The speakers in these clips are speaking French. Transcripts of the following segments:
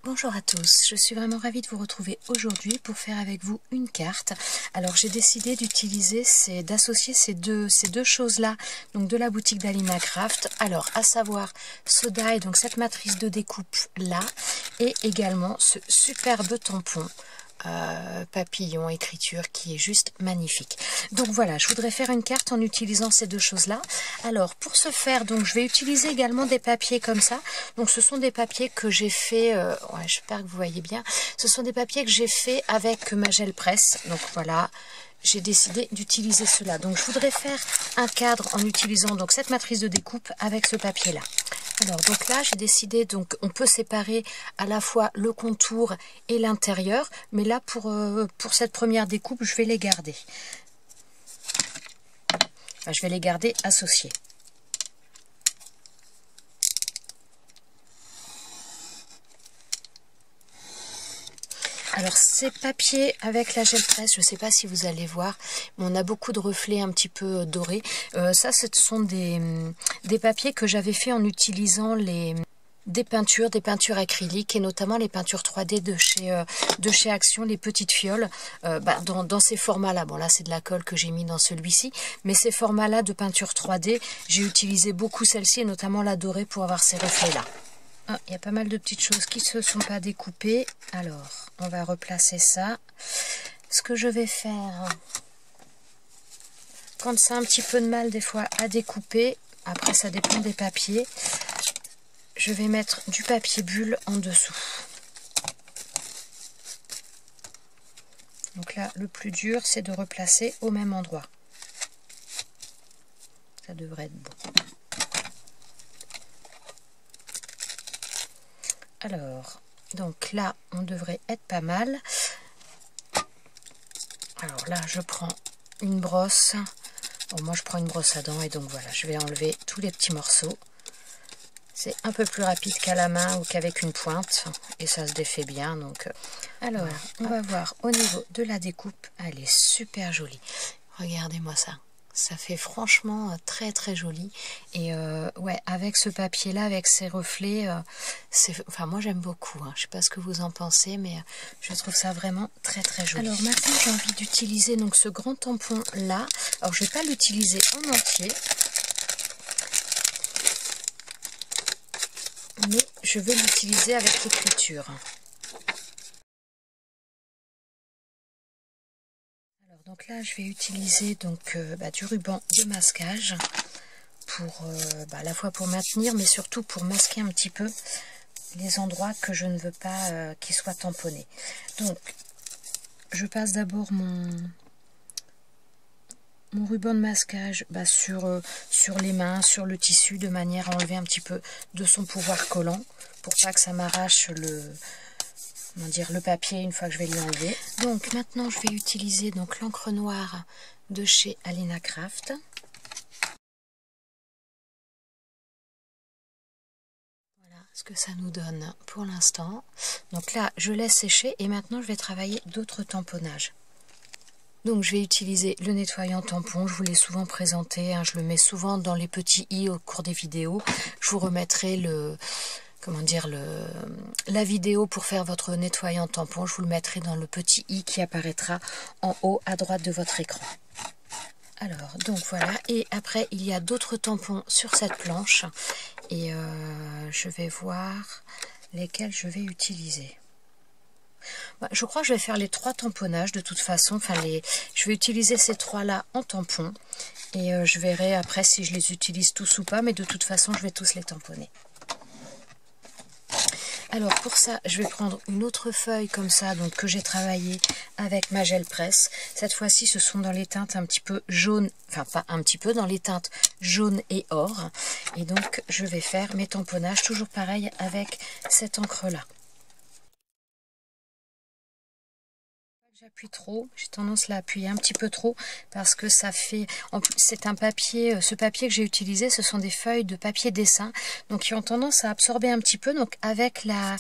Bonjour à tous, je suis vraiment ravie de vous retrouver aujourd'hui pour faire avec vous une carte. Alors j'ai décidé d'utiliser, d'associer ces deux choses-là, donc de la boutique d'Alina Craft. Alors à savoir ce die, donc cette matrice de découpe là, et également ce superbe tampon. Papillon, écriture qui est juste magnifique. Donc voilà, je voudrais faire une carte en utilisant ces deux choses là. Alors pour ce faire, donc je vais utiliser également des papiers comme ça. Donc ce sont des papiers que j'ai fait, ouais, j'espère que vous voyez bien, ce sont des papiers que j'ai fait avec ma gel presse. Donc voilà, j'ai décidé d'utiliser cela. Donc je voudrais faire un cadre en utilisant donc cette matrice de découpe avec ce papier là. Alors donc là j'ai décidé, donc on peut séparer à la fois le contour et l'intérieur, mais là pour cette première découpe je vais les garder. Enfin, je vais les garder associés. Alors ces papiers avec la gel presse, je ne sais pas si vous allez voir, mais on a beaucoup de reflets un petit peu dorés. Ça, ce sont des papiers que j'avais fait en utilisant des peintures acryliques et notamment les peintures 3D de chez Action, les petites fioles, dans ces formats-là. Bon là c'est de la colle que j'ai mis dans celui-ci, mais ces formats-là de peinture 3D, j'ai utilisé beaucoup celle-ci et notamment la dorée pour avoir ces reflets-là. Ah, il y a pas mal de petites choses qui ne se sont pas découpées. Alors, on va replacer ça. Ce que je vais faire, quand c'est un petit peu de mal des fois à découper, après ça dépend des papiers, je vais mettre du papier bulle en dessous. Donc là, le plus dur, c'est de replacer au même endroit. Ça devrait être bon. Alors, donc là, on devrait être pas mal. Alors là, je prends une brosse. Bon, moi, je prends une brosse à dents et donc voilà, je vais enlever tous les petits morceaux. C'est un peu plus rapide qu'à la main ou qu'avec une pointe et ça se défait bien. Donc, alors, on va voir au niveau de la découpe. Elle est super jolie. Regardez-moi ça. Ça fait franchement très très joli. Et ouais, avec ce papier là, avec ses reflets, enfin moi j'aime beaucoup, hein. Je sais pas ce que vous en pensez, mais je trouve ça vraiment très très joli. Alors maintenant j'ai envie d'utiliser donc ce grand tampon là. Alors je vais pas l'utiliser en entier, mais je vais l'utiliser avec l'écriture. Donc là, je vais utiliser donc, du ruban de masquage pour à la fois pour maintenir, mais surtout pour masquer un petit peu les endroits que je ne veux pas qu'ils soient tamponnés. Donc, je passe d'abord mon ruban de masquage sur les mains, sur le tissu, de manière à enlever un petit peu de son pouvoir collant, pour pas que ça m'arrache le papier une fois que je vais lui enlever. Donc maintenant je vais utiliser donc l'encre noire de chez Alina Craft. Voilà ce que ça nous donne pour l'instant. Donc là je laisse sécher et maintenant je vais travailler d'autres tamponnages. Donc je vais utiliser le nettoyant tampon, je vous l'ai souvent présenté, hein, je le mets souvent dans les petits i au cours des vidéos. Je vous remettrai la vidéo pour faire votre nettoyant tampon, je vous le mettrai dans le petit i qui apparaîtra en haut à droite de votre écran. Alors, donc voilà, et après il y a d'autres tampons sur cette planche, et je vais voir lesquels je vais utiliser. Je crois que je vais faire les 3 tamponnages de toute façon, je vais utiliser ces 3-là en tampon, et je verrai après si je les utilise tous ou pas, mais de toute façon je vais tous les tamponner. Alors pour ça, je vais prendre une autre feuille comme ça, donc que j'ai travaillé avec ma gel presse. Cette fois-ci, ce sont dans les teintes un petit peu jaune, enfin pas un petit peu, dans les teintes jaune et or. Et donc je vais faire mes tamponnages, toujours pareil avec cette encre-là. J'appuie trop, j'ai tendance à appuyer un petit peu trop parce que ça fait, en plus c'est un papier, ce papier que j'ai utilisé, ce sont des feuilles de papier dessin, donc qui ont tendance à absorber un petit peu, donc avec la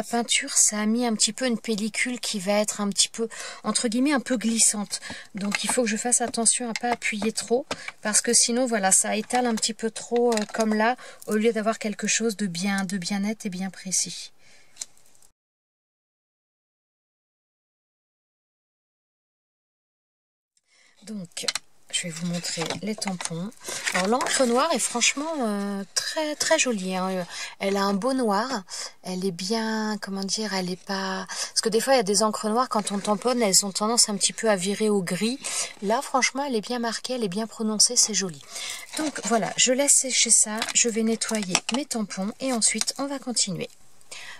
peinture ça a mis un petit peu une pellicule qui va être un petit peu, entre guillemets, un peu glissante, donc il faut que je fasse attention à pas appuyer trop, parce que sinon voilà, ça étale un petit peu trop comme là, au lieu d'avoir quelque chose de bien net et bien précis. Donc, je vais vous montrer les tampons. Alors, l'encre noire est franchement très très jolie. Hein. Elle a un beau noir. Elle est bien, comment dire, elle est pas... Parce que des fois, il y a des encres noires, quand on tamponne, elles ont tendance un petit peu à virer au gris. Là, franchement, elle est bien marquée, elle est bien prononcée, c'est joli. Donc, voilà, je laisse sécher ça. Je vais nettoyer mes tampons et ensuite, on va continuer.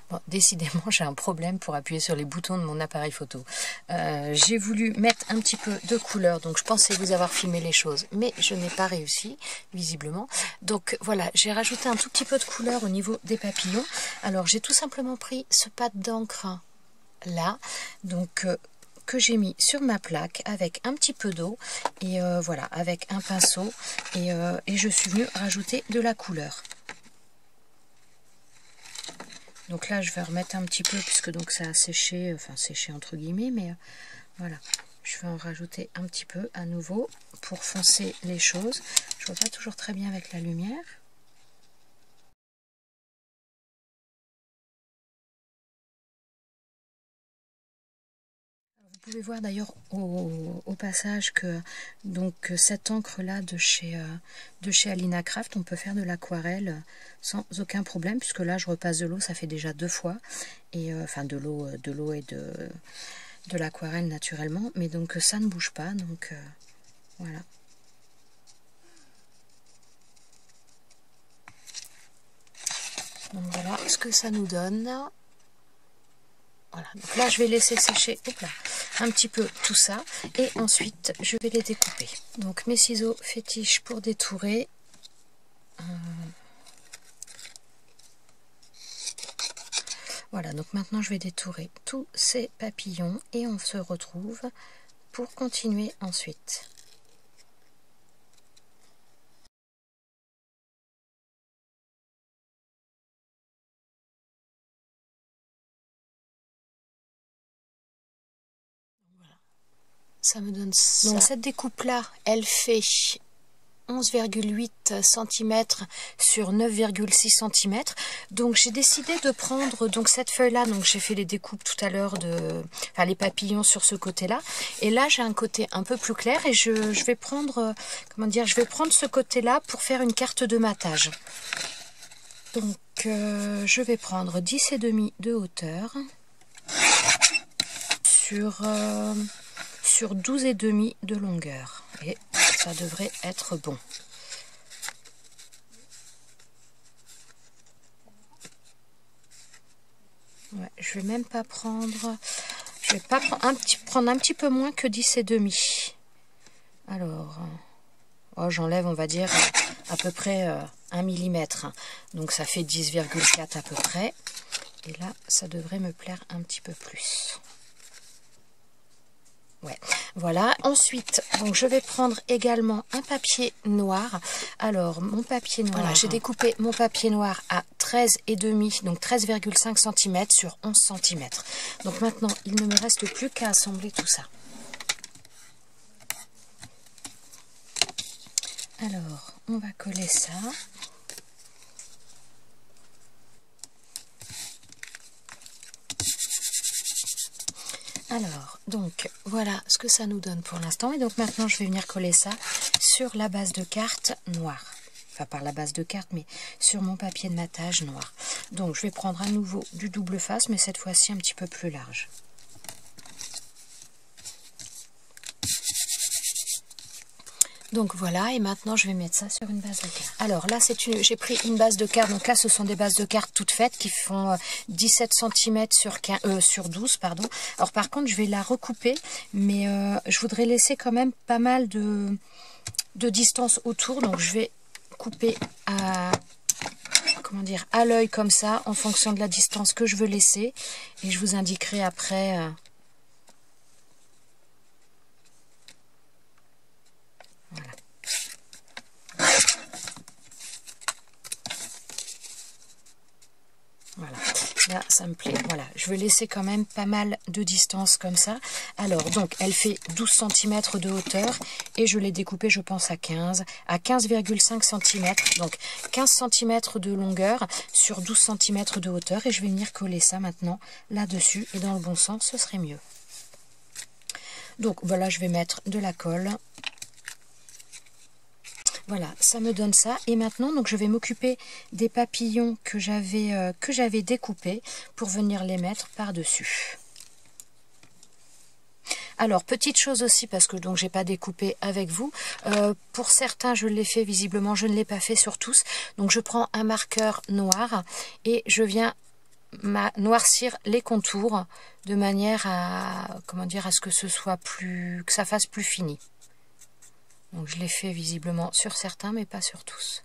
Bon, décidément, j'ai un problème pour appuyer sur les boutons de mon appareil photo. J'ai voulu mettre un petit peu de couleur, donc je pensais vous avoir filmé les choses, mais je n'ai pas réussi, visiblement. Donc voilà, j'ai rajouté un tout petit peu de couleur au niveau des papillons. Alors, j'ai tout simplement pris ce pad d'encre là, donc... que j'ai mis sur ma plaque avec un petit peu d'eau et voilà, avec un pinceau et je suis venue rajouter de la couleur. Donc là, je vais remettre un petit peu, puisque donc ça a séché, enfin séché entre guillemets, mais voilà. Je vais en rajouter un petit peu à nouveau pour foncer les choses. Je vois pas toujours très bien avec la lumière. Vous pouvez voir d'ailleurs au passage que donc cette encre là de chez Alina Craft, on peut faire de l'aquarelle sans aucun problème, puisque là je repasse de l'eau, ça fait déjà 2 fois, et enfin de l'eau et de l'aquarelle naturellement, mais donc ça ne bouge pas, donc voilà. Donc voilà ce que ça nous donne. Voilà, donc là je vais laisser sécher un petit peu tout ça et ensuite je vais les découper. Donc mes ciseaux fétiches pour détourer. Voilà, donc maintenant je vais détourer tous ces papillons et on se retrouve pour continuer ensuite. Ça me donne ça. Donc cette découpe là, elle fait 11,8 cm sur 9,6 cm. Donc j'ai décidé de prendre donc cette feuille là, donc j'ai fait les découpes tout à l'heure enfin les papillons sur ce côté là, et là j'ai un côté un peu plus clair et je vais prendre comment dire, je vais prendre ce côté là pour faire une carte de matage. Donc je vais prendre 10,5 de hauteur sur 12,5 de longueur et ça devrait être bon. Ouais, je vais même pas prendre, je vais pas prendre un petit peu moins que 10,5. Alors, oh, j'enlève, on va dire à peu près 1 mm, donc ça fait 10,4 à peu près. Et là, ça devrait me plaire un petit peu plus. Ouais, voilà. Ensuite, donc je vais prendre également un papier noir. Alors, mon papier noir, voilà, j'ai découpé mon papier noir à 13,5, donc 13,5 cm sur 11 cm. Donc maintenant, il ne me reste plus qu'à assembler tout ça. Alors, on va coller ça. Alors, donc, voilà ce que ça nous donne pour l'instant. Et donc maintenant, je vais venir coller ça sur la base de carte noire. Enfin, par la base de carte, mais sur mon papier de matage noir. Donc, je vais prendre à nouveau du double face, mais cette fois-ci un petit peu plus large. Donc voilà, et maintenant je vais mettre ça sur une base de carte. Alors là, j'ai pris une base de carte, donc là ce sont des bases de cartes toutes faites qui font 17 cm sur 12, pardon. Alors par contre, je vais la recouper, mais je voudrais laisser quand même pas mal de distance autour, donc je vais couper à, comment dire, à l'œil comme ça, en fonction de la distance que je veux laisser, et je vous indiquerai après... Voilà, là ça me plaît. Voilà, je vais laisser quand même pas mal de distance comme ça. Alors donc elle fait 12 cm de hauteur et je l'ai découpée, je pense, à 15,5 cm. Donc 15 cm de longueur sur 12 cm de hauteur, et je vais venir coller ça maintenant là-dessus, et dans le bon sens ce serait mieux. Donc voilà, je vais mettre de la colle. Voilà, ça me donne ça. Et maintenant, donc, je vais m'occuper des papillons que j'avais découpés pour venir les mettre par-dessus. Alors, petite chose aussi, parce que donc j'ai pas découpé avec vous. Pour certains, je l'ai fait visiblement, je ne l'ai pas fait sur tous. Donc, je prends un marqueur noir et je viens noircir les contours de manière à, comment dire, à ce que ce soit plus, que ça fasse plus fini. Donc je l'ai fait visiblement sur certains, mais pas sur tous.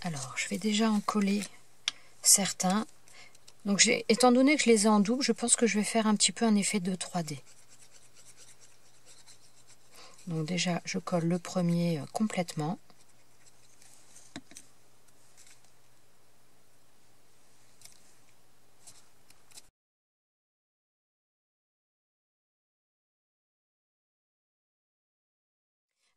Alors, je vais déjà en coller certains. Donc, étant donné que je les ai en double, je pense que je vais faire un petit peu un effet de 3D. Donc déjà, je colle le premier complètement.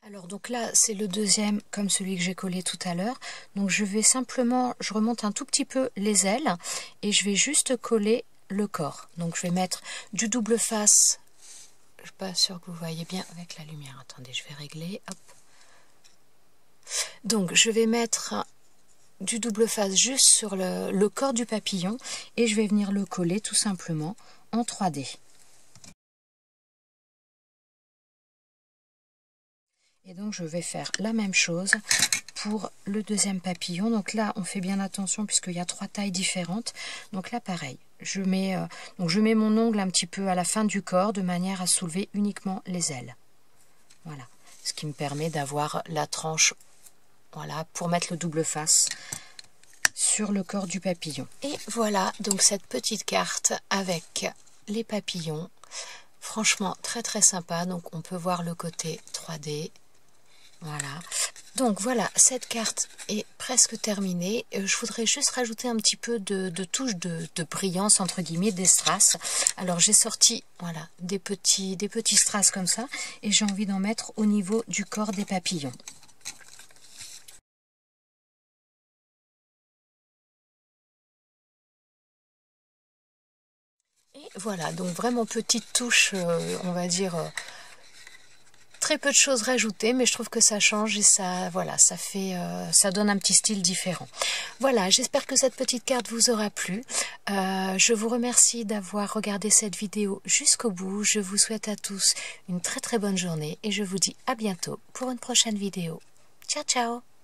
Alors donc là c'est le deuxième comme celui que j'ai collé tout à l'heure. Donc je vais simplement, je remonte un tout petit peu les ailes et je vais juste coller le corps. Donc je vais mettre du double face. Je ne suis pas sûre que vous voyez bien avec la lumière. Attendez, je vais régler. Hop. Donc je vais mettre du double face juste sur le corps du papillon et je vais venir le coller tout simplement en 3D. Et donc je vais faire la même chose pour le deuxième papillon. Donc là on fait bien attention puisqu'il y a 3 tailles différentes. Donc là pareil, je mets mon ongle un petit peu à la fin du corps de manière à soulever uniquement les ailes. Voilà, ce qui me permet d'avoir la tranche, voilà, pour mettre le double face sur le corps du papillon. Et voilà donc cette petite carte avec les papillons. Franchement très très sympa. Donc on peut voir le côté 3D. Voilà, donc voilà, cette carte est presque terminée. Je voudrais juste rajouter un petit peu de touche de brillance, entre guillemets, des strass. Alors j'ai sorti, voilà, des petits strass comme ça, et j'ai envie d'en mettre au niveau du corps des papillons. Et voilà, donc vraiment petite touche, on va dire... très peu de choses rajoutées, mais je trouve que ça change et ça, voilà, ça fait, ça donne un petit style différent. Voilà, j'espère que cette petite carte vous aura plu. Je vous remercie d'avoir regardé cette vidéo jusqu'au bout. Je vous souhaite à tous une très très bonne journée et je vous dis à bientôt pour une prochaine vidéo. Ciao ciao!